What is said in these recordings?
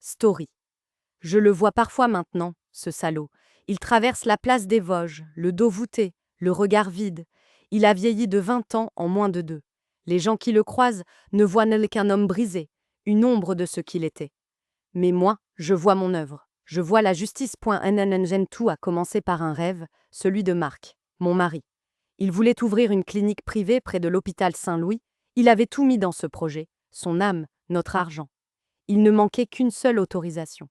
Story. Je le vois parfois maintenant, ce salaud. Il traverse la place des Vosges, le dos voûté, le regard vide. Il a vieilli de 20 ans en moins de 2. Les gens qui le croisent ne voient n'elle qu'un homme brisé, une ombre de ce qu'il était. Mais moi, je vois mon œuvre. Je vois la justice. Tout a commencé par un rêve, celui de Marc, mon mari. Il voulait ouvrir une clinique privée près de l'hôpital Saint-Louis. Il avait tout mis dans ce projet, son âme, notre argent. Il ne manquait qu'une seule autorisation.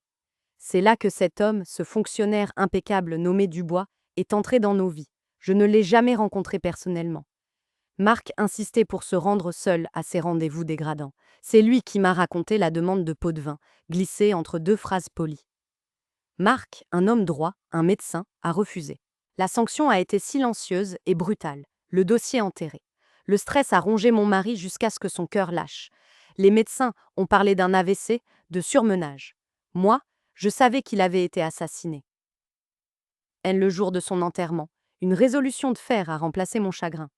C'est là que cet homme, ce fonctionnaire impeccable nommé Dubois, est entré dans nos vies. Je ne l'ai jamais rencontré personnellement. Marc insistait pour se rendre seul à ces rendez-vous dégradants. C'est lui qui m'a raconté la demande de pot de vin, glissée entre deux phrases polies. Marc, un homme droit, un médecin, a refusé. La sanction a été silencieuse et brutale, le dossier enterré. Le stress a rongé mon mari jusqu'à ce que son cœur lâche. Les médecins ont parlé d'un AVC, de surmenage. Moi, je savais qu'il avait été assassiné. Le jour de son enterrement, une résolution de fer a remplacé mon chagrin.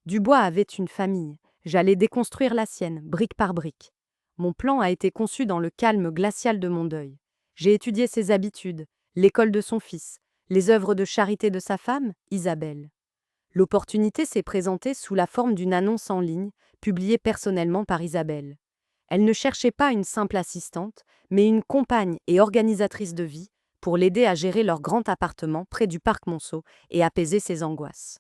Dubois avait une famille. J'allais déconstruire la sienne, brique par brique. Mon plan a été conçu dans le calme glacial de mon deuil. J'ai étudié ses habitudes, l'école de son fils, les œuvres de charité de sa femme, Isabelle. L'opportunité s'est présentée sous la forme d'une annonce en ligne, publiée personnellement par Isabelle. Elle ne cherchait pas une simple assistante, mais une compagne et organisatrice de vie pour l'aider à gérer leur grand appartement près du parc Monceau et apaiser ses angoisses.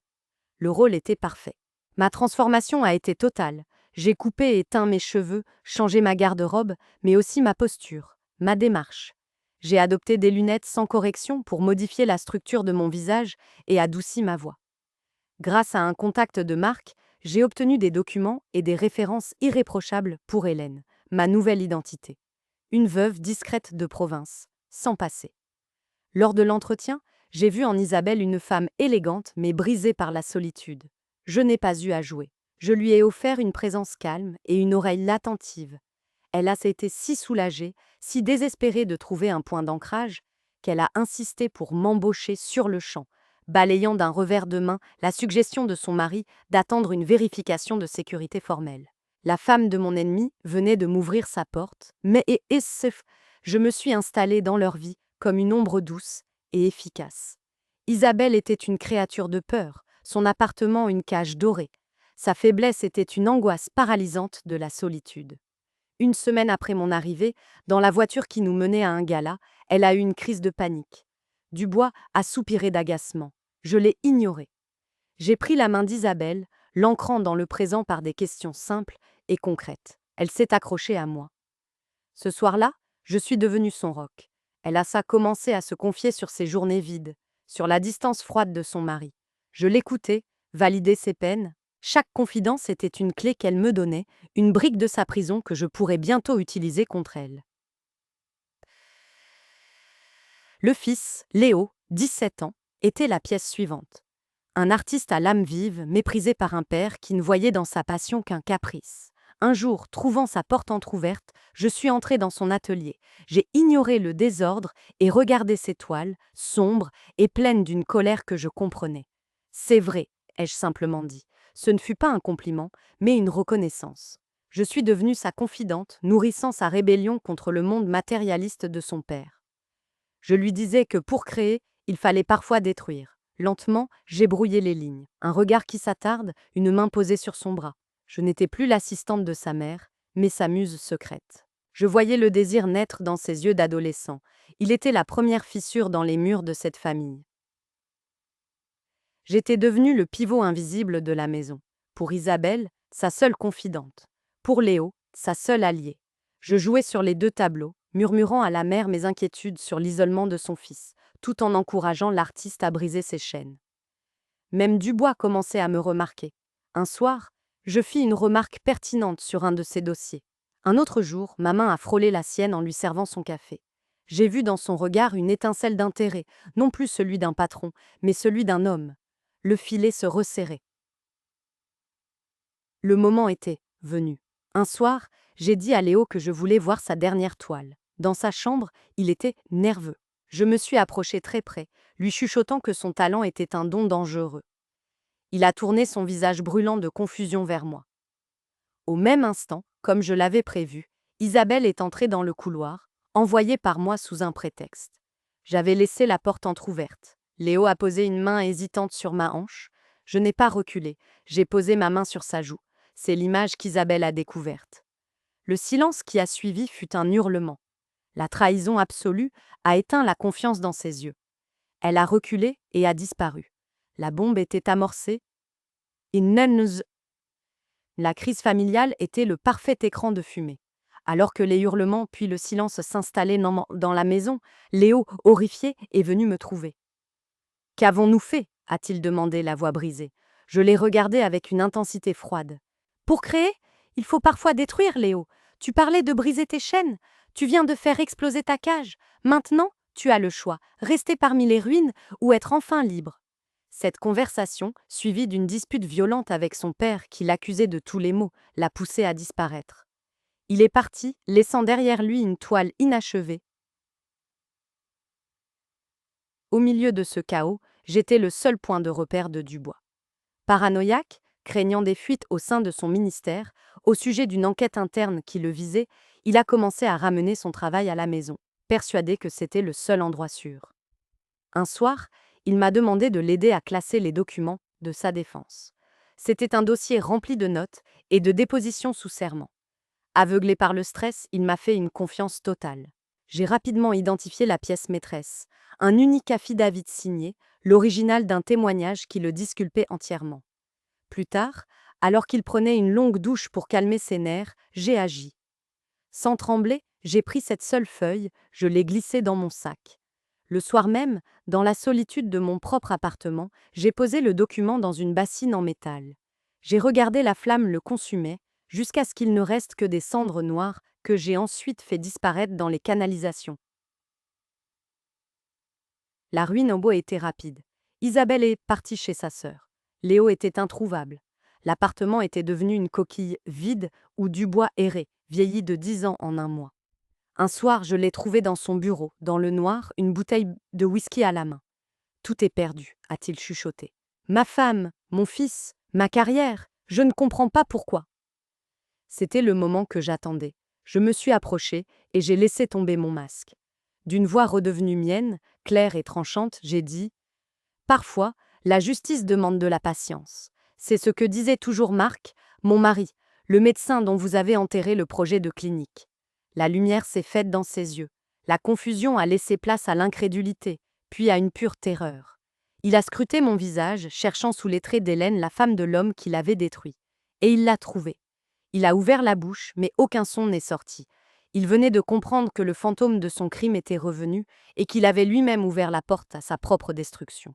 Le rôle était parfait. Ma transformation a été totale. J'ai coupé et teint mes cheveux, changé ma garde-robe, mais aussi ma posture, ma démarche. J'ai adopté des lunettes sans correction pour modifier la structure de mon visage et adouci ma voix. Grâce à un contact de Marc, j'ai obtenu des documents et des références irréprochables pour Hélène, ma nouvelle identité. Une veuve discrète de province, sans passé. Lors de l'entretien, j'ai vu en Isabelle une femme élégante mais brisée par la solitude. Je n'ai pas eu à jouer. Je lui ai offert une présence calme et une oreille attentive. Elle a été si soulagée, si désespérée de trouver un point d'ancrage, qu'elle a insisté pour m'embaucher sur le champ, balayant d'un revers de main la suggestion de son mari d'attendre une vérification de sécurité formelle. La femme de mon ennemi venait de m'ouvrir sa porte, mais je me suis installée dans leur vie comme une ombre douce et efficace. Isabelle était une créature de peur, son appartement une cage dorée. Sa faiblesse était une angoisse paralysante de la solitude. Une semaine après mon arrivée, dans la voiture qui nous menait à un gala, elle a eu une crise de panique. Dubois a soupiré d'agacement. Je l'ai ignoré. J'ai pris la main d'Isabelle, l'ancrant dans le présent par des questions simples et concrètes. Elle s'est accrochée à moi. Ce soir-là, je suis devenue son roc. Elle a commencé à se confier sur ses journées vides, sur la distance froide de son mari. Je l'écoutais, validais ses peines. Chaque confidence était une clé qu'elle me donnait, une brique de sa prison que je pourrais bientôt utiliser contre elle. Le fils, Léo, 17 ans, était la pièce suivante. Un artiste à l'âme vive, méprisé par un père qui ne voyait dans sa passion qu'un caprice. Un jour, trouvant sa porte entr'ouverte, je suis entrée dans son atelier. J'ai ignoré le désordre et regardé ses toiles, sombres et pleines d'une colère que je comprenais. C'est vrai, ai-je simplement dit. Ce ne fut pas un compliment, mais une reconnaissance. Je suis devenue sa confidente, nourrissant sa rébellion contre le monde matérialiste de son père. Je lui disais que pour créer, il fallait parfois détruire. Lentement, j'ai brouillé les lignes. Un regard qui s'attarde, une main posée sur son bras. Je n'étais plus l'assistante de sa mère, mais sa muse secrète. Je voyais le désir naître dans ses yeux d'adolescent. Il était la première fissure dans les murs de cette famille. J'étais devenue le pivot invisible de la maison. Pour Isabelle, sa seule confidente. Pour Léo, sa seule alliée. Je jouais sur les deux tableaux, murmurant à la mère mes inquiétudes sur l'isolement de son fils, tout en encourageant l'artiste à briser ses chaînes. Même Dubois commençait à me remarquer. Un soir, je fis une remarque pertinente sur un de ses dossiers. Un autre jour, ma main a frôlé la sienne en lui servant son café. J'ai vu dans son regard une étincelle d'intérêt, non plus celui d'un patron, mais celui d'un homme. Le filet se resserrait. Le moment était venu. Un soir, j'ai dit à Léo que je voulais voir sa dernière toile. Dans sa chambre, il était nerveux. Je me suis approchée très près, lui chuchotant que son talent était un don dangereux. Il a tourné son visage brûlant de confusion vers moi. Au même instant, comme je l'avais prévu, Isabelle est entrée dans le couloir, envoyé par moi sous un prétexte. J'avais laissé la porte entr'ouverte. Léo a posé une main hésitante sur ma hanche. Je n'ai pas reculé, j'ai posé ma main sur sa joue. C'est l'image qu'Isabelle a découverte. Le silence qui a suivi fut un hurlement. La trahison absolue a éteint la confiance dans ses yeux. Elle a reculé et a disparu. La bombe était amorcée. La crise familiale était le parfait écran de fumée. Alors que les hurlements puis le silence s'installaient dans la maison, Léo, horrifié, est venu me trouver. « Qu'avons-nous fait » a-t-il demandé, la voix brisée. Je l'ai regardé avec une intensité froide. « Pour créer, il faut parfois détruire, Léo. Tu parlais de briser tes chaînes. Tu viens de faire exploser ta cage. Maintenant, tu as le choix, rester parmi les ruines ou être enfin libre. » Cette conversation, suivie d'une dispute violente avec son père qui l'accusait de tous les maux, l'a poussé à disparaître. Il est parti, laissant derrière lui une toile inachevée. Au milieu de ce chaos, j'étais le seul point de repère de Dubois. Paranoïaque, craignant des fuites au sein de son ministère, au sujet d'une enquête interne qui le visait, il a commencé à ramener son travail à la maison, persuadé que c'était le seul endroit sûr. Un soir, il m'a demandé de l'aider à classer les documents de sa défense. C'était un dossier rempli de notes et de dépositions sous serment. Aveuglé par le stress, il m'a fait une confiance totale. J'ai rapidement identifié la pièce maîtresse, un unique affidavit signé, l'original d'un témoignage qui le disculpait entièrement. Plus tard, alors qu'il prenait une longue douche pour calmer ses nerfs, j'ai agi. Sans trembler, j'ai pris cette seule feuille, je l'ai glissée dans mon sac. Le soir même, dans la solitude de mon propre appartement, j'ai posé le document dans une bassine en métal. J'ai regardé la flamme le consumer, jusqu'à ce qu'il ne reste que des cendres noires que j'ai ensuite fait disparaître dans les canalisations. La ruine au bois était rapide. Isabelle est partie chez sa sœur. Léo était introuvable. L'appartement était devenu une coquille vide où Dubois errait, vieilli de 10 ans en un mois. Un soir, je l'ai trouvé dans son bureau, dans le noir, une bouteille de whisky à la main. « Tout est perdu », a-t-il chuchoté. « Ma femme, mon fils, ma carrière, je ne comprends pas pourquoi. » C'était le moment que j'attendais. Je me suis approchée et j'ai laissé tomber mon masque. D'une voix redevenue mienne, claire et tranchante, j'ai dit « Parfois, la justice demande de la patience. C'est ce que disait toujours Marc, mon mari, le médecin dont vous avez enterré le projet de clinique. » La lumière s'est faite dans ses yeux. La confusion a laissé place à l'incrédulité, puis à une pure terreur. Il a scruté mon visage, cherchant sous les traits d'Hélène la femme de l'homme qui l'avait détruit. Et il l'a trouvée. Il a ouvert la bouche, mais aucun son n'est sorti. Il venait de comprendre que le fantôme de son crime était revenu et qu'il avait lui-même ouvert la porte à sa propre destruction.